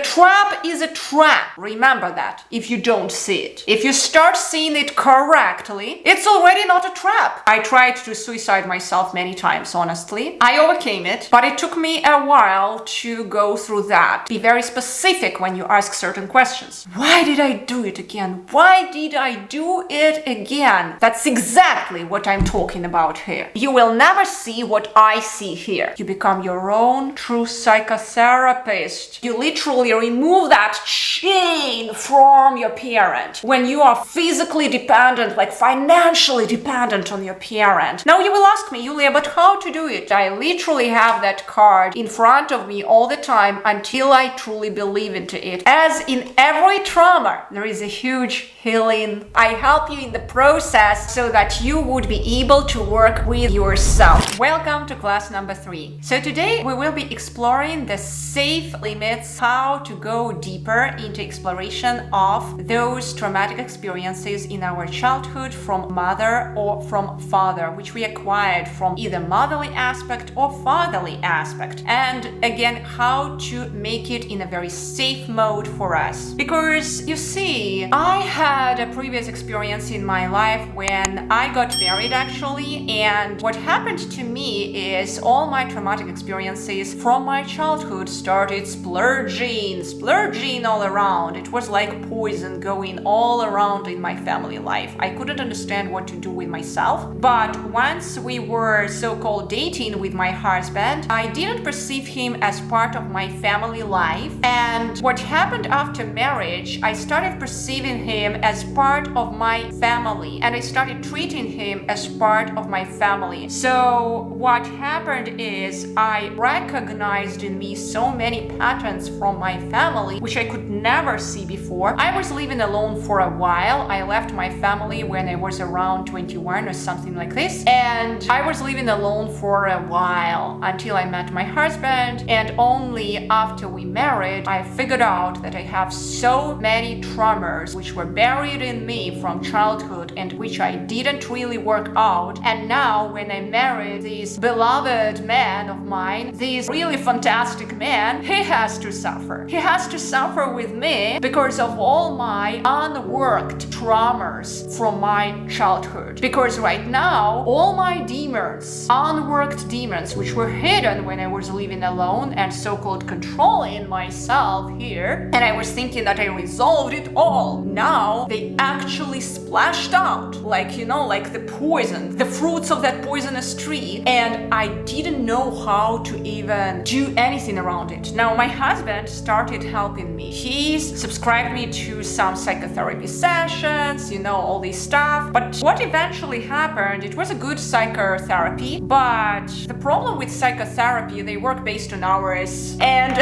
trap is a trap. Remember that if you don't see it. If you start seeing it correctly, it's already not a trap. I tried to suicide myself many times, honestly. I overcame it, but it took me a while to go through that. Be very specific when you ask certain questions. Why did I do it again? Why did I do it again? That's exactly what I'm talking about here. You will never see what I see here. You become your own true psychotherapist. You literally remove that chain from your parent. When you are physically dependent, like financially dependent on your parent. Now you will ask me, Yulia, but how to do it? I literally have that card in front of me all the time until I truly believe into it. As in every trauma, there is a huge healing. I help you in the process so that you would be able to work with yourself. Welcome to class number 3. So today we will be exploring the safe limits, how to go deeper into exploration of those traumatic experiences in our childhood from mother or from father, which we acquired from either motherly aspect or fatherly aspect. And again, how to make it in a very safe mode for us. Because you see, I had a previous experience in my life when I got married actually, and what happened to me is all my traumatic experiences from my childhood started splurging all around. It was like poison going all around in my family life. I couldn't understand what to do with myself, but once we were so-called dating with my husband, I didn't perceive him as part of my family life. And what happened after marriage, I started perceiving him as part of my family, and I started treating him as part of my family. So what happened is I recognized in me so many patterns from my family which I could never see before. I was living alone for a while. I left my family when I was around 21 or something like this, and I was living alone for a while until I met my husband, and only after we married I figured out that I have so many traumas which were buried in me from childhood and which I didn't really work out. And now when I married this beloved man of mine, this really fantastic man, he has to suffer. He has to suffer with me because of all my unworked traumas from my childhood. Because right now, all my demons, unworked demons, which were hidden when I was living alone and so-called controlling myself here, and I was thinking that I resolved it all, now they actually splashed out, like, you know, like the poison, the fruits of that poisonous tree, and I didn't know how to even do anything around it. Now my husband started helping me. He subscribed me to some psychotherapy sessions, you know, all this stuff. But what eventually happened, it was a good psychotherapy, but the problem with psychotherapy, they work based on hours, and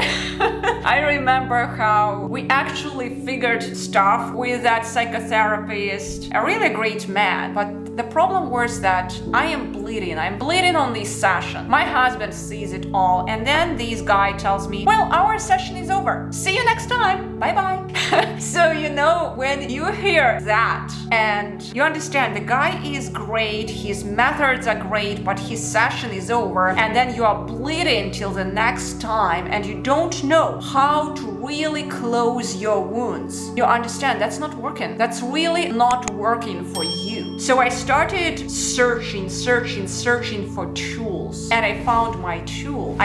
I remember how we actually figured stuff with that psychotherapist, a really great man, but the problem was that I am bleeding. I'm bleeding on this session. My husband sees it all, and then this guy tells me, well, our session is over. See you next time. Bye-bye. So, you know, when you hear that and you understand the guy is great, his methods are great, but his session is over, and then you are bleeding till the next time and you don't know how to really close your wounds. You understand that's not working. That's really not working for you. So I started searching for tools, and I found my tool.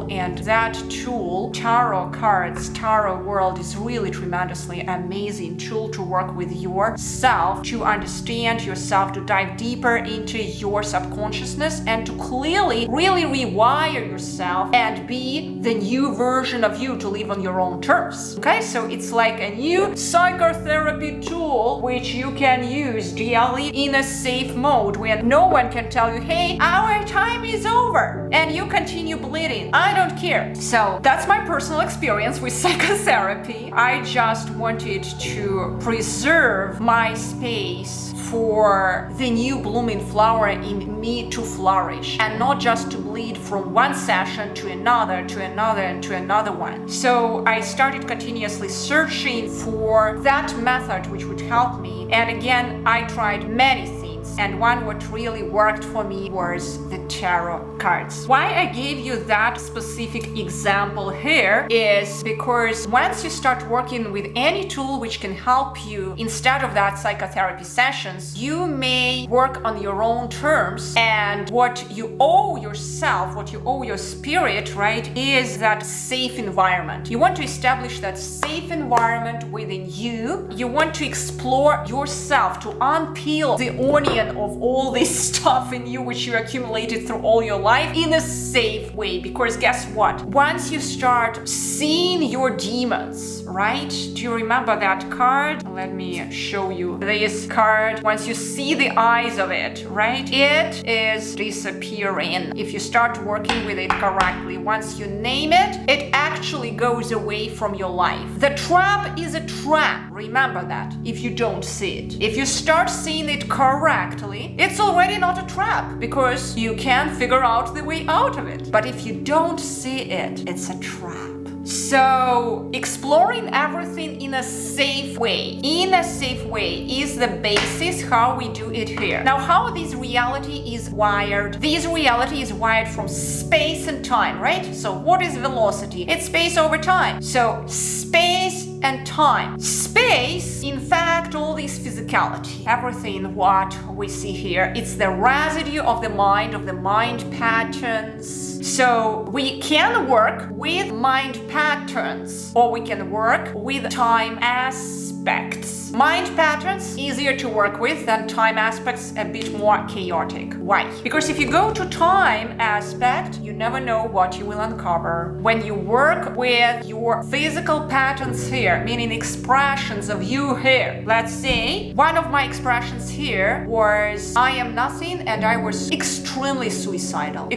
And that tool, tarot cards, tarot world, is really tremendously amazing tool to work with yourself, to understand yourself, to dive deeper into your subconsciousness, and to clearly really rewire yourself and be the new version of you, to live on your own terms. Okay, so it's like a new psychotherapy tool which you can use daily in a safe mode where no one can tell you, hey, our time is over, and you continue bleeding. I don't care. So that's my personal experience with psychotherapy. I just wanted to preserve my space for the new blooming flower in me to flourish, and not just to bleed from one session to another, and to another one. So I started continuously searching for that method which would help me. And again, I tried many things. and one what really worked for me was the tarot cards. Why I gave you that specific example here is because once you start working with any tool which can help you instead of that psychotherapy sessions, you may work on your own terms, and what you owe yourself, what you owe your spirit, right, is that safe environment. You want to establish that safe environment within you. You want to explore yourself, to unpeel the onion of all this stuff in you which you accumulated through all your life in a safe way. Because guess what? Once you start seeing your demons, right? Do you remember that card? Let me show you this card. Once you see the eyes of it, right? It is disappearing. If you start working with it correctly, once you name it, it actually goes away from your life. The trap is a trap. Remember that if you don't see it. If you start seeing it correctly, it's already not a trap because you can figure out the way out of it. But if you don't see it, it's a trap. So exploring everything in a safe way, is the basis how we do it here. Now, how this reality is wired? This reality is wired from space and time, right? So what is velocity? It's space over time. So space and time. Space, in fact, all this physicality, everything what we see here, it's the residue of the mind patterns. So we can work with mind patterns, or we can work with time aspects. Mind patterns easier to work with than time aspects, a bit more chaotic. Why? Because if you go to time aspect, you never know what you will uncover. When you work with your physical patterns here, meaning expressions of you here, let's say one of my expressions here was I am nothing, and I was extremely suicidal.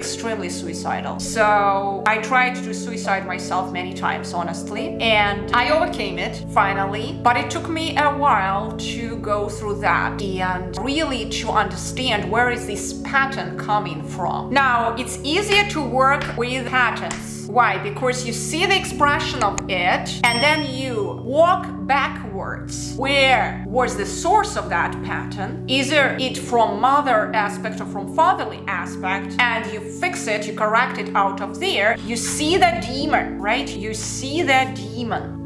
So I tried to suicide myself many times, honestly, and I overcame it finally, but it took me a while to go through that and really to understand where is this pattern coming from. Now, it's easier to work with patterns. Why? Because you see the expression of it and then you walk backwards. Where was the source of that pattern? Either it from mother aspect or from fatherly aspect, and you fix it, you correct it out of there. You see that demon, right? You see that demon.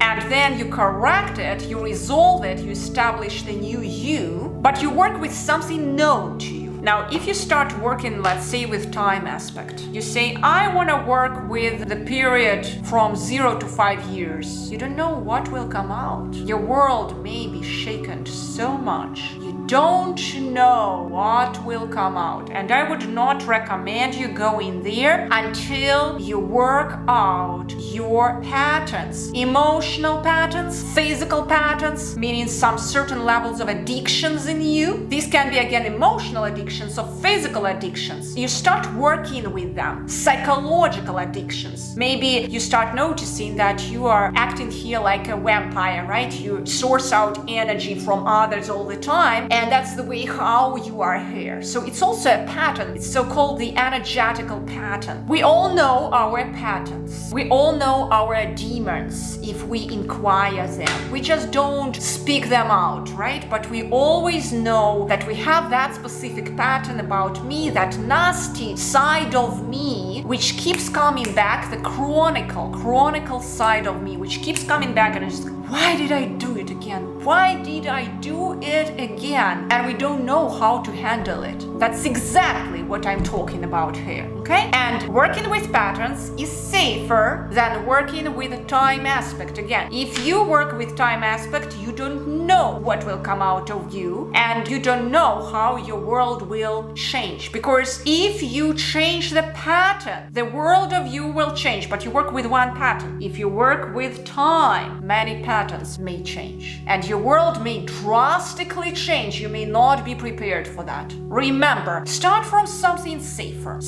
And then you correct it, you resolve it, you establish the new you, but you work with something known to you. Now, if you start working, let's say, with time aspect, you say, I want to work with the period from 0 to 5 years. You don't know what will come out. Your world may be shaken so much. You don't know what will come out. And I would not recommend you going there until you work out your patterns, emotional patterns, physical patterns, meaning some certain levels of addictions in you. These can be, again, emotional addictions or physical addictions. You start working with them. Psychological addictions. Maybe you start noticing that you are acting here like a vampire, right? You source out energy from others all the time, and that's the way how you are here. So it's also a pattern. It's so-called the energetical pattern. We all know our patterns. We all know our demons if we inquire them. We just don't speak them out, right? But we always know that we have that specific pattern about me, that nasty side of me, which keeps coming back, the chronicle side of me, which keeps coming back, and it's just, why did I do it again? Why did I do it again? And we don't know how to handle it. That's exactly what I'm talking about here, okay? And working with patterns is safer than working with a time aspect. Again, if you work with time aspect, you don't know what will come out of you, and you don't know how your world will change. Because if you change the pattern, the world of you will change, but you work with one pattern. If you work with time, many patterns may change, and your world may drastically change. You may not be prepared for that. Remember, start from something safer.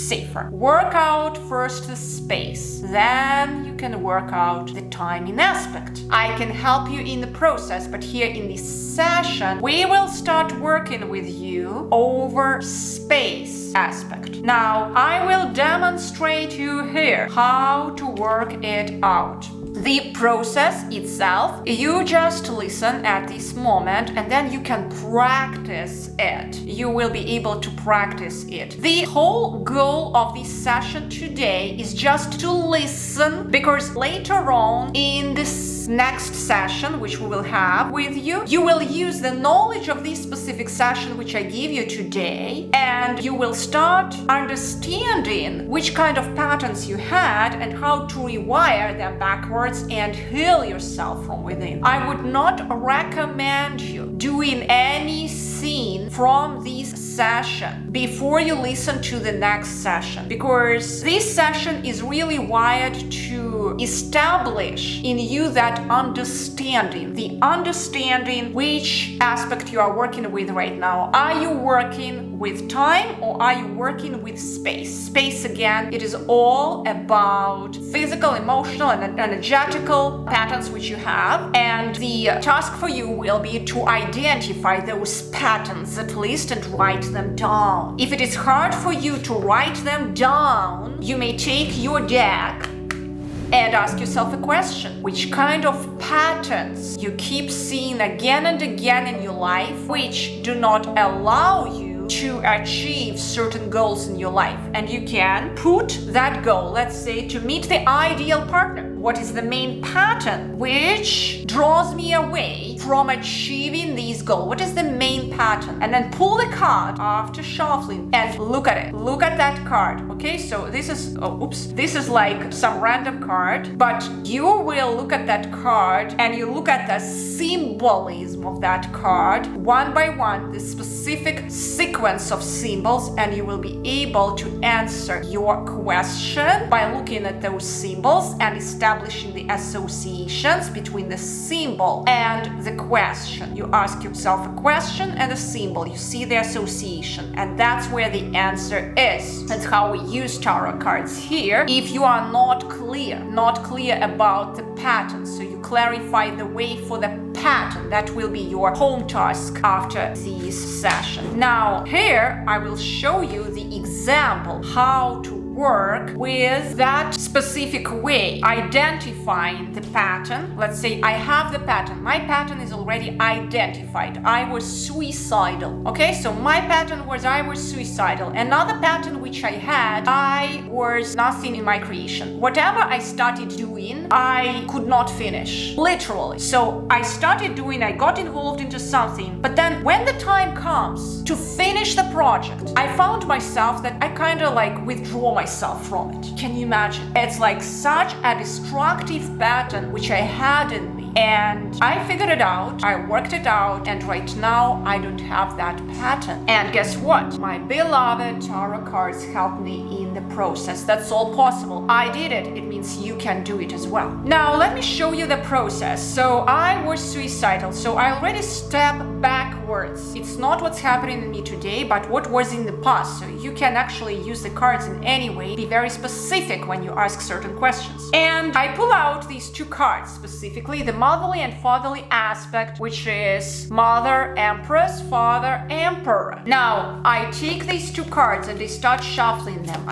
Work out first the space, then you you can work out the timing aspect. I can help you in the process, but here in this session, we will start working with you over space aspect. Now, I will demonstrate you here how to work it out. The process itself, you just listen at this moment and then you can practice it. You will be able to practice it. The whole goal of this session today is just to listen, because later on in this next session, which we will have with you, you will use the knowledge of this specific session which I give you today, and you will start understanding which kind of patterns you had and how to rewire them backwards and heal yourself from within. I would not recommend you doing any scene from this session before you listen to the next session, because this session is really wired to establish in you that understanding, the understanding which aspect you are working with right now. Are you working with time or are you working with space? Space, again, it is all about physical, emotional, and energetical patterns which you have, and the task for you will be to identify those patterns at least and write them down. If it is hard for you to write them down, you may take your deck and ask yourself a question. Which kind of patterns you keep seeing again and again in your life which do not allow you to achieve certain goals in your life? And you can put that goal, let's say, to meet the ideal partner. What is the main pattern which draws me away from achieving these goals? What is the main pattern? And then pull the card after shuffling and look at it. Look at that card. Okay, so this is, this is like some random card, but you will look at that card and you look at the symbolism of that card one by one, the specific sequence of symbols, and you will be able to answer your question by looking at those symbols and establishing the associations between the symbol and the question. You ask yourself a question and a symbol, you see the association, and that's where the answer is. That's how we use tarot cards here. If you are not clear about the pattern, so you clarify the way for the pattern, that will be your home task after this session. Now, here I will show you the example how to work with that specific way, identifying the pattern. Let's say I have the pattern. My pattern is already identified. I was suicidal. Okay, so my pattern was I was suicidal. Another pattern which I had, I was nothing in my creation. Whatever I started doing, I could not finish. Literally. So I started doing, I got involved into something, but then when the time comes to finish the project, I found myself that I kind of like withdraw myself from it. Can you imagine? It's like such a destructive pattern which I had in me. And I figured it out, I worked it out, and right now I don't have that pattern. And guess what? My beloved tarot cards helped me in the process. That's all possible. I did it. It means you can do it as well. Now let me show you the process. So I was suicidal. So I already step backwards. It's not what's happening in me today, but what was in the past. So you can actually use the cards in any way. Be very specific when you ask certain questions. And I pull out these two cards, specifically the motherly and fatherly aspect, which is Mother Empress, Father Emperor. Now, I take these two cards and I start shuffling them.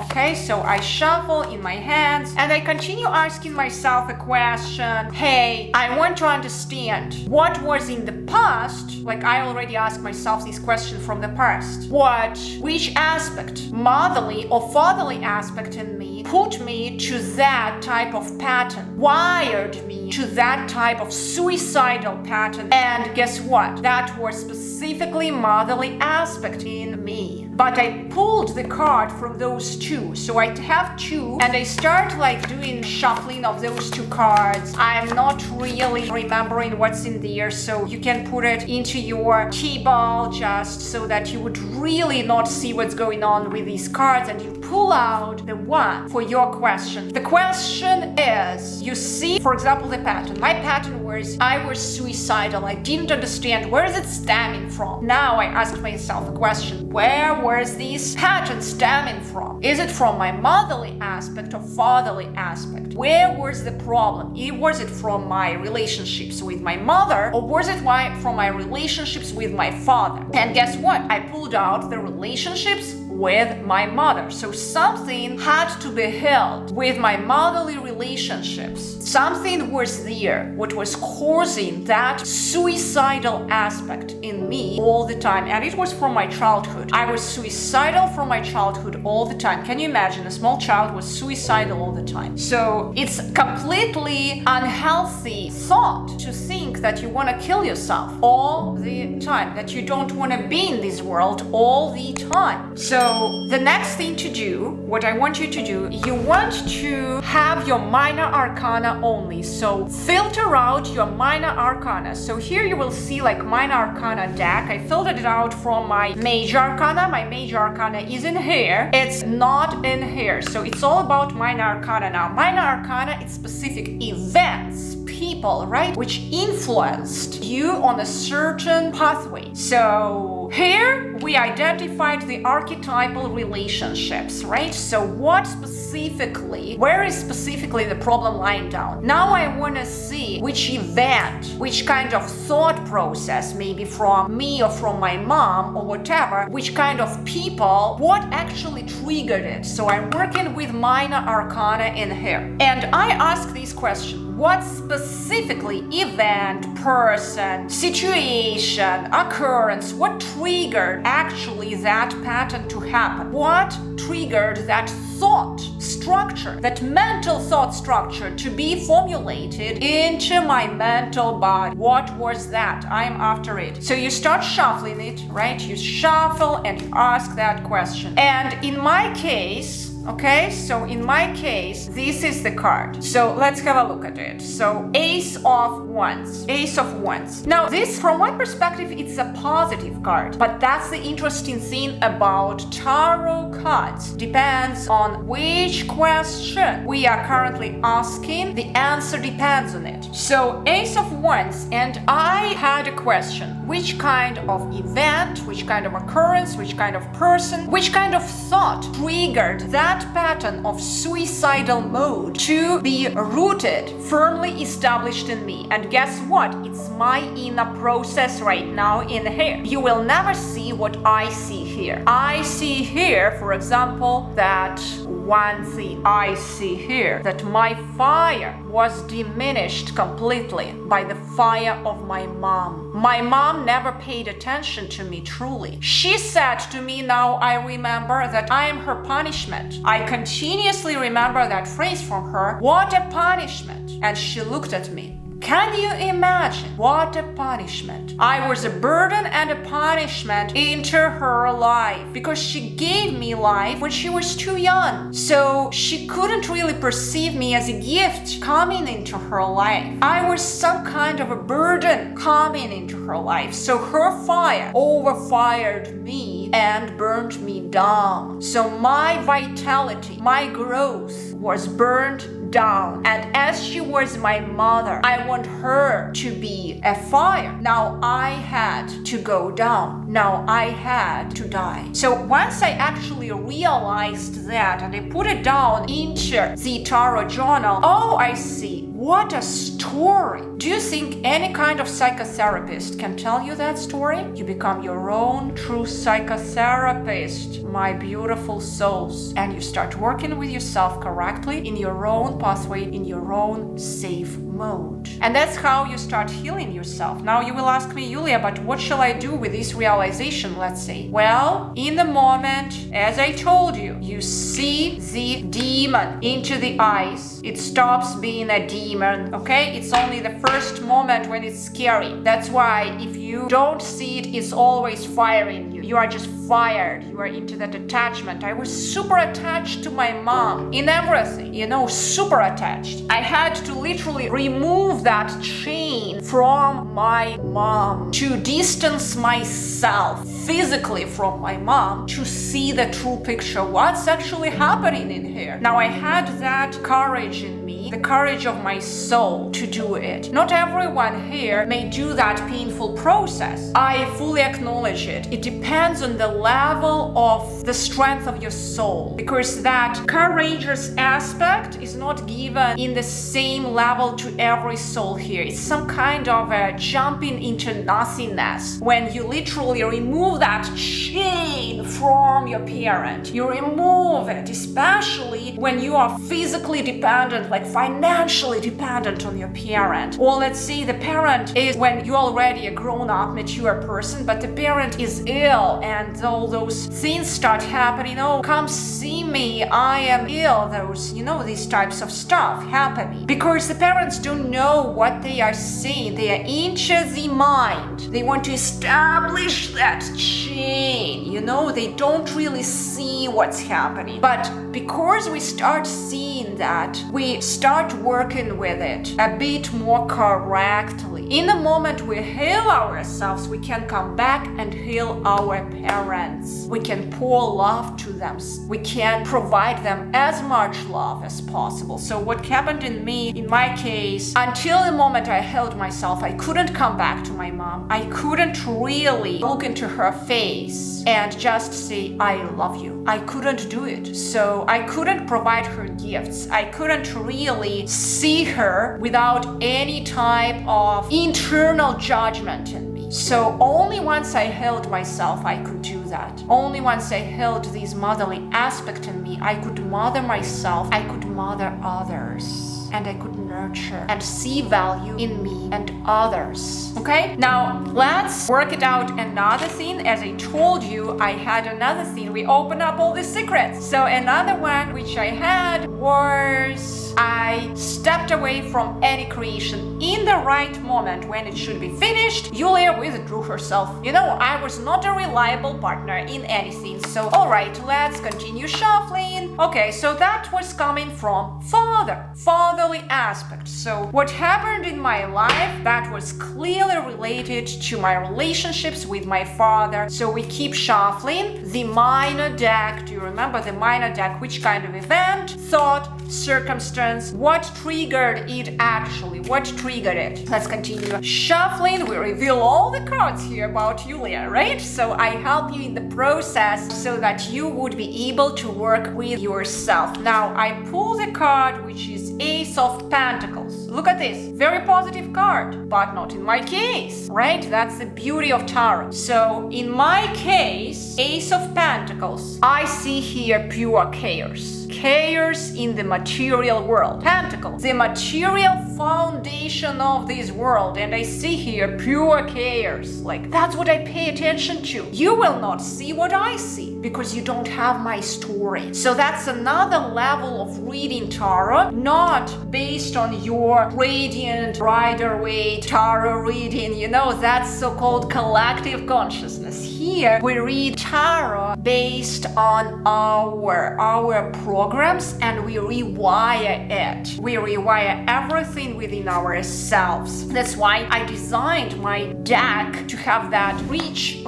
Okay, so I shuffle in my hands and I continue asking myself a question. Hey, I want to understand what was in the past. Like I already asked myself this question from the past. Which aspect, motherly or fatherly aspect in me, put me to that type of pattern, wired me to that type of suicidal pattern. And guess what? That was specifically motherly aspect in me. But I pulled the card from those two. So I have two and I start like doing shuffling of those two cards. I'm not really remembering what's in there, so you can put it into your key ball just so that you would really not see what's going on with these cards, and you pull out the one for your question. The question is, you see, for example, the pattern. My pattern was I was suicidal. I didn't understand where is it stemming from. Now I asked myself a question. Where was this pattern stemming from? Is it from my motherly aspect or fatherly aspect? Where was the problem? Was it from my relationships with my mother, or was it from my relationships with my father? And guess what? I pulled out the relationships with my mother. So something had to be healed with my motherly relationships. Something was there, what was causing that suicidal aspect in me all the time. And it was from my childhood. I was suicidal from my childhood all the time. Can you imagine? A small child was suicidal all the time. So it's completely unhealthy thought to think that you want to kill yourself all the time, that you don't want to be in this world all the time. So the next thing to do, what I want you to do, you want to have your minor arcana only. So filter out your minor arcana. So here you will see like minor arcana deck. I filtered it out from my major arcana. My major arcana is in here. It's not in here. So it's all about minor arcana now. Minor arcana, it's specific events, people, right? Which influenced you on a certain pathway. So here we identified the archetypal relationships, right? So what specifically, where is specifically the problem lying down? Now I want to see which event, which kind of thought process, maybe from me or from my mom or whatever, which kind of people, what actually triggered it. So I'm working with minor arcana in here. And I ask this question. What specifically event, person, situation, occurrence, what triggered actually that pattern to happen? What triggered that thought structure, that mental thought structure to be formulated into my mental body? What was that? I'm after it. So you start shuffling it, right? You shuffle and ask that question. And in my case, okay, so in my case, this is the card. So let's have a look at it. So Ace of Wands. Ace of Wands. Now this, from my perspective, it's a positive card. But that's the interesting thing about tarot cards. Depends on which question we are currently asking. The answer depends on it. So Ace of Wands, and I had a question. Which kind of event, which kind of occurrence, which kind of person, which kind of thought triggered that pattern of suicidal mode to be rooted, firmly established in me? And guess what? It's my inner process right now in here. You will never see what I see here. I see here, for example, that one thing I see here, that my fire was diminished completely by the fire of my mom. My mom never paid attention to me truly. She said to me, now I remember that I am her punishment. I continuously remember that phrase from her. What a punishment. And she looked at me. Can you imagine? What a punishment. I was a burden and a punishment into her life because she gave me life when she was too young. So she couldn't really perceive me as a gift coming into her life. I was some kind of a burden coming into her life. So her fire overfired me and burned me down. So my vitality, my growth was burned down. And as she was my mother, I want her to be a fire. Now I had to go down. Now I had to die. So once I actually realized that and I put it down into the tarot journal, oh, I see. What a story. Do you think any kind of psychotherapist can tell you that story? You become your own true psychotherapist, my beautiful souls. And you start working with yourself correctly in your own pathway, in your own safe mode. And that's how you start healing yourself. Now you will ask me, Yulia, but what shall I do with this realization, let's say? Well, in the moment, as I told you, you see the demon into the eyes. It stops being a demon, okay? It's only the first moment when it's scary. That's why if you don't see it, it's always firing you. you. You are just fired. You are into that attachment. I was super attached to my mom in everything, super attached. I had to literally remove that chain from my mom to distance myself physically from my mom to see the true picture. What's actually happening in here? Now, I had that courage in me, the courage of my soul to do it. Not everyone here may do that painful process. I fully acknowledge it. It depends on the level of the strength of your soul, because that courageous aspect is not given in the same level to every soul here. It's some kind of a jumping into nothingness when you literally remove that chain from your parent. You remove it, especially when you are physically dependent, like financially dependent on your parent. Or let's say the parent is when you're already a grown-up, mature person, but the parent is ill and all those things start happening. Oh, come see me, I am ill. Those, these types of stuff happening. Because the parents don't know what they are saying. They are into the mind. They want to establish that chain. They don't really see what's happening. But because we start seeing that, we start working with it a bit more correctly. In the moment we heal ourselves, we can come back and heal our parents. We can pour love to them. We can provide them as much love as possible. So what happened in me, in my case, until the moment I healed myself, I couldn't come back to my mom. I couldn't really look into her face and just say, I love you. I couldn't do it. So I couldn't provide her gifts. I couldn't really see her without any type of internal judgment in me. So only once I healed myself, I could do that. Only once I healed this motherly aspect in me, I could mother myself, I could mother others. And I could nurture and see value in me and others. Okay? Now, let's work it out another thing. As I told you, I had another thing. We opened up all the secrets. So another one which I had was I stepped away from any creation in the right moment when it should be finished. Yulia withdrew herself. I was not a reliable partner in anything. So, all right, let's continue shuffling. Okay, so that was coming from fatherly aspect. So what happened in my life that was clearly related to my relationships with my father. So we keep shuffling the minor deck. Do you remember the minor deck? Which kind of event, thought, circumstance, what triggered it actually? What triggered it? Let's continue shuffling. We reveal all the cards here about Yulia, right? So I help you in the process so that you would be able to work with yourself. Now I pull the card which is Ace of Pentacles. Look at this, very positive card, but not in my case, right? That's the beauty of tarot. So in my case, Ace of Pentacles, I see here pure chaos. Chaos in the material world. Pentacles, the material foundation of this world, and I see here pure chaos. Like, that's what I pay attention to. You will not see what I see because you don't have my story. So that's another level of reading tarot, not based on your radiant Rider-Waite tarot reading, that's so-called collective consciousness. Here we read tarot based on our programs, and we rewire it. We rewire everything within ourselves. That's why I designed my deck to have that rich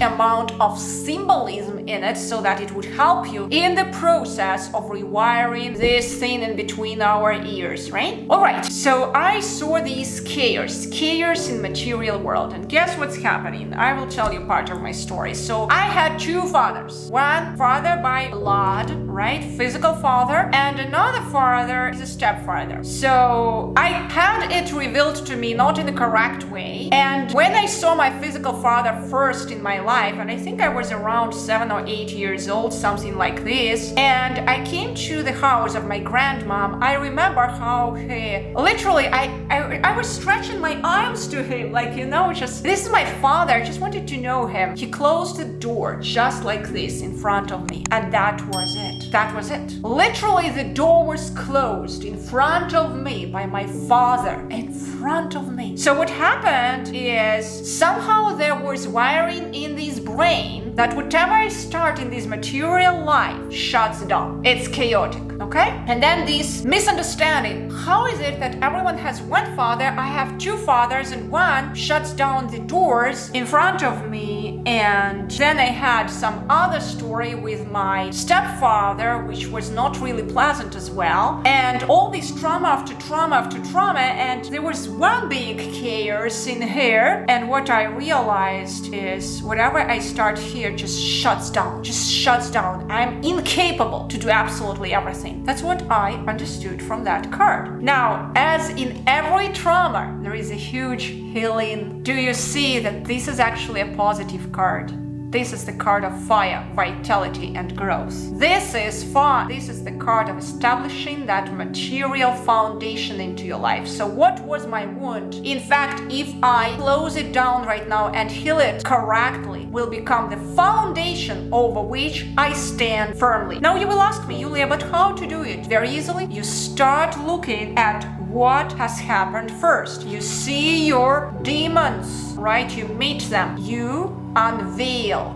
amount of symbolism in it, so that it would help you in the process of rewiring this thing in between our ears, right? All right, so I saw these chaos in material world, and guess what's happening? I will tell you part of my story. So I had two fathers. One father by blood, right? Physical father, and another father is a stepfather. So I had it revealed to me not in the correct way, and when I saw my physical father first in my life, and I think I was around 7 or 8 years old, something like this, and I came to the house of my grandmom, I remember how he literally I was stretching my arms to him, like, just this is my father, I just wanted to know him. He closed the door just like this in front of me, and that was it. Literally the door was closed in front of me by my father, in front of me. So what happened is somehow there was wiring in his brain that whatever I start in this material life shuts down. It's chaotic, okay? And then this misunderstanding. How is it that everyone has one father, I have two fathers, and one shuts down the doors in front of me? And then I had some other story with my stepfather, which was not really pleasant as well. And all this trauma after trauma after trauma, and there was one big chaos in here. And what I realized is whatever I start here just shuts down. I'm incapable to do absolutely everything. That's what I understood from that card. Now, as in every trauma, there is a huge healing. Do you see that this is actually a positive card? This is the card of fire, vitality, and growth. This is fun. This is the card of establishing that material foundation into your life. So what was my wound? In fact, if I close it down right now and heal it correctly, will become the foundation over which I stand firmly. Now you will ask me, Yulia, but how to do it? Very easily. You start looking at what has happened first. You see your demons, right? You meet them. You unveil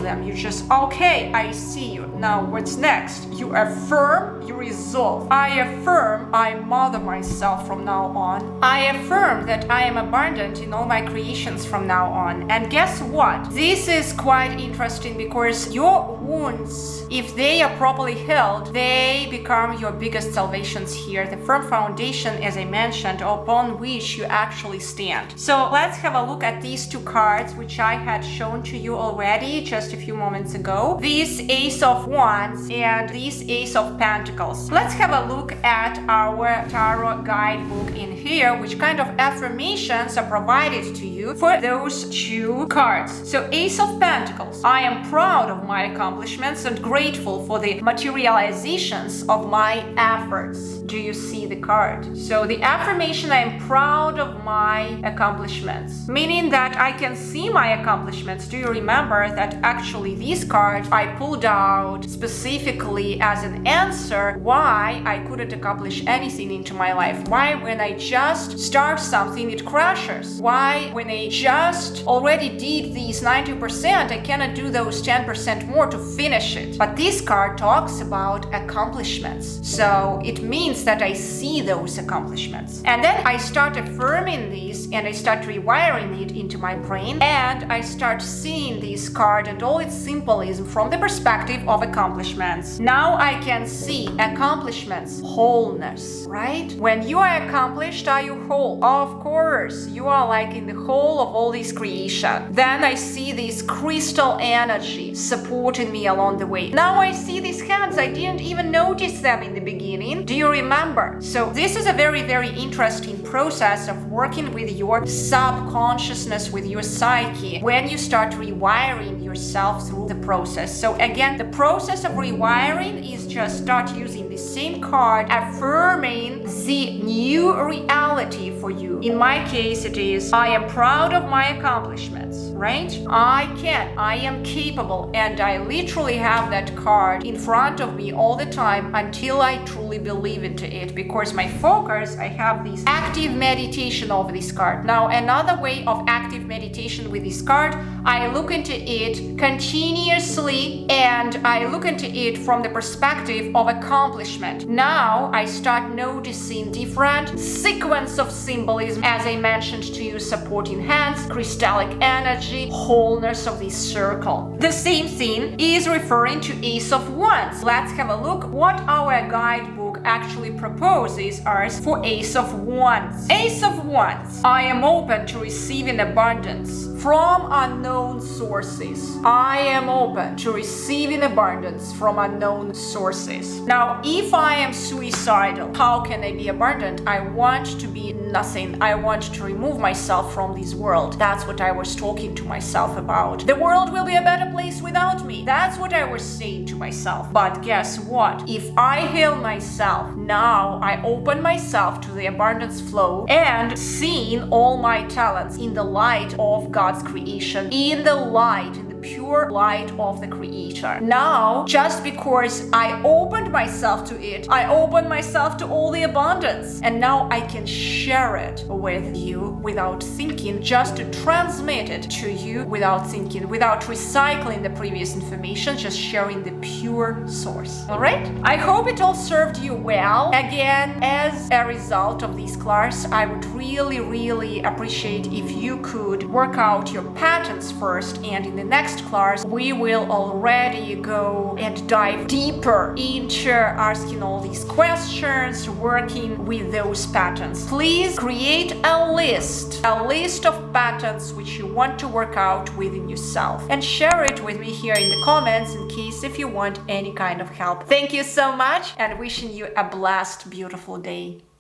them. You just, okay, I see you. Now what's next? You affirm, you resolve. I affirm I mother myself from now on. I affirm that I am abundant in all my creations from now on. And guess what? This is quite interesting because your wounds, if they are properly healed, they become your biggest salvations here. The firm foundation, as I mentioned, upon which you actually stand. So let's have a look at these two cards, which I had shown to you already just a few moments ago. This Ace of Wands and this Ace of Pentacles. Let's have a look at our tarot guidebook in here, which kind of affirmations are provided to you for those two cards. So Ace of Pentacles. I am proud of my accomplishments and grateful for the materializations of my efforts. Do you see the card? So the affirmation, I am proud of my accomplishments, meaning that I can see my accomplishments. Do you remember that actually these cards I pulled out specifically as an answer why I couldn't accomplish anything into my life? Why when I just start something it crashes? Why when I just already did these 90% I cannot do those 10% more to finish it? But this card talks about accomplishments, so it means that I see those accomplishments, and then I start affirming these and I start rewiring it into my brain, and I start seeing this card and all its symbolism from the perspective of accomplishments. Now I can see accomplishments, wholeness, right? When you are accomplished, are you whole? Of course, you are like in the whole of all this creation. Then I see this crystal energy supporting me along the way. Now I see these hands, I didn't even notice them in the beginning. Do you remember? So this is a very, very interesting process of working with your subconsciousness, with your psyche, when you start rewiring yourself through the process. So again, the process of rewiring is just start using the same card, affirming the new reality for you. In my case, it is, I am proud of my accomplishments, right? I am capable, and I literally have that card in front of me all the time until I truly believe into it, because my focus, I have this active meditation of this card. Now, another way of active meditation with this card, I look into it continuously, and I look into it from the perspective of accomplishment. Now I start noticing different sequence of symbolism, as I mentioned to you, supporting hands, crystallic energy, wholeness of this circle. The same thing is referring to Ace of Wands. Let's have a look what our guidebook actually proposes us for Ace of Wands. Ace of Wands. I am open to receiving abundance from unknown sources. I am open to receiving abundance from unknown sources. Now, if I am suicidal, how can I be abundant? I want to be nothing. I want to remove myself from this world. That's what I was talking to myself about. The world will be a better place without me. That's what I was saying to myself. But guess what? If I heal myself, now I open myself to the abundance flow and seeing all my talents in the light of God's creation, in the light, in the pure light of the Creator. Now, just because I opened myself to it, I opened myself to all the abundance, and now I can share it with you without thinking, just to transmit it to you without thinking, without recycling the previous information, just sharing the pure source. All right? I hope it all served you well. Again, as a result of this class, I would really appreciate if you could work out your patterns first, and in the next class we will already go and dive deeper into asking all these questions, working with those patterns. Please create a list of patterns which you want to work out within yourself, and share it with me here in the comments in case if you want any kind of help. Thank you so much, and wishing you a blessed, beautiful day.